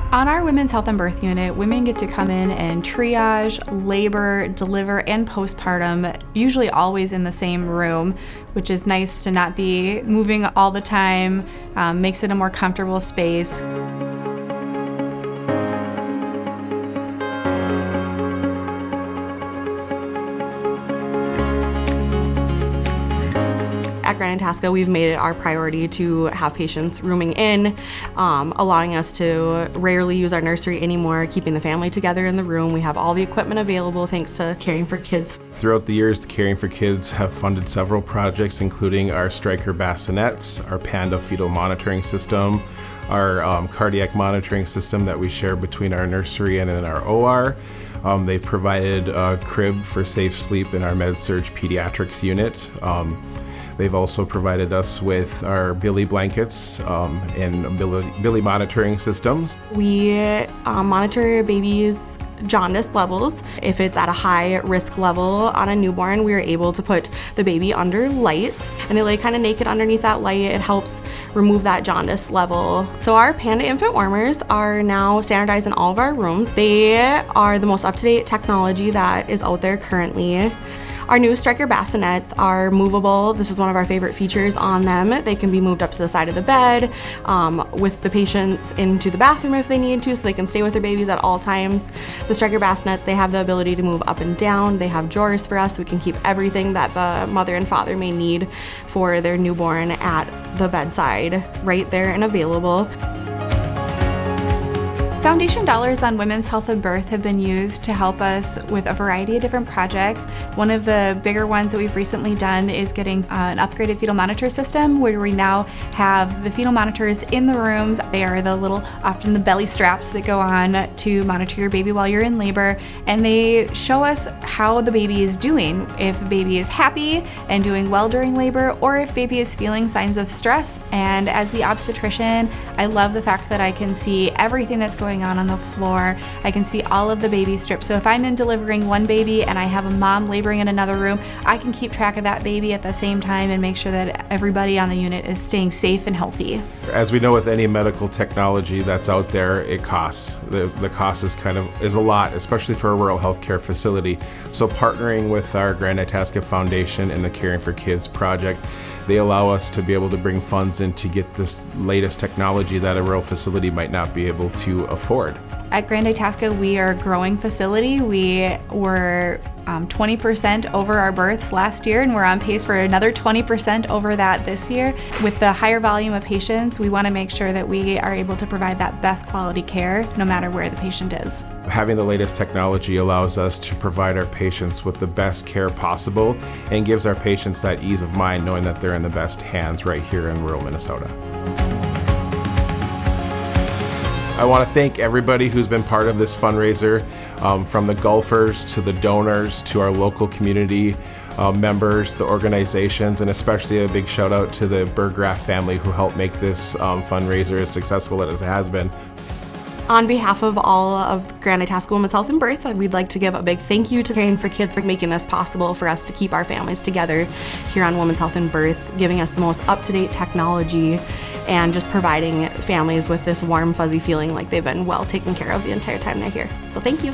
On our Women's Health and Birth Unit, women get to come in and triage, labor, deliver, and postpartum, usually always in the same room, which is nice to not be moving all the time, makes it a more comfortable space. At Grand Itasca, we've made it our priority to have patients rooming in, allowing us to rarely use our nursery anymore, keeping the family together in the room. We have all the equipment available thanks to Caring for Kids. Throughout the years, the Caring for Kids have funded several projects, including our Striker bassinets, our Panda fetal monitoring system, our cardiac monitoring system that we share between our nursery and in our OR. They've provided a crib for safe sleep in our Med-Surg pediatrics unit. They've also provided us with our Billy blankets and Billy monitoring systems. We monitor babies' jaundice levels. If it's at a high risk level on a newborn, we are able to put the baby under lights and they lay kind of naked underneath that light. It helps remove that jaundice level. So our Panda infant warmers are now standardized in all of our rooms. They are the most up-to-date technology that is out there currently. Our new Striker bassinets are movable. This is one of our favorite features on them. They can be moved up to the side of the bed, with the patients into the bathroom if they need to, so they can stay with their babies at all times. The Striker bassinets, they have the ability to move up and down. They have drawers for us, so we can keep everything that the mother and father may need for their newborn at the bedside, right there and available. Foundation dollars on Women's Health and Birth have been used to help us with a variety of different projects. One of the bigger ones that we've recently done is getting an upgraded fetal monitor system where we now have the fetal monitors in the rooms. They are often the belly straps that go on to monitor your baby while you're in labor, and they show us how the baby is doing, if the baby is happy and doing well during labor, or if baby is feeling signs of stress. And as the obstetrician, I love the fact that I can see everything that's going on the floor. I can see all of the baby strips. So if I'm in delivering one baby and I have a mom laboring in another room, I can keep track of that baby at the same time and make sure that everybody on the unit is staying safe and healthy. As we know with any medical technology that's out there, it costs. The cost is a lot, especially for a rural healthcare facility. So partnering with our Grand Itasca Foundation and the Caring for Kids project, they allow us to be able to bring funds in to get this latest technology that a rural facility might not be able to afford. At Grand Itasca, we are a growing facility. We were 20% over our births last year, and we're on pace for another 20% over that this year. With the higher volume of patients, we want to make sure that we are able to provide that best quality care no matter where the patient is. Having the latest technology allows us to provide our patients with the best care possible and gives our patients that ease of mind knowing that they're in the best hands right here in rural Minnesota. I want to thank everybody who's been part of this fundraiser, from the golfers to the donors to our local community members, the organizations, and especially a big shout out to the Burgraff family who helped make this fundraiser as successful as it has been. On behalf of all of Grand Itasca Women's Health and Birth, we'd like to give a big thank you to Caring for Kids for making this possible for us to keep our families together here on Women's Health and Birth, giving us the most up-to-date technology and just providing families with this warm, fuzzy feeling like they've been well taken care of the entire time they're here. So thank you.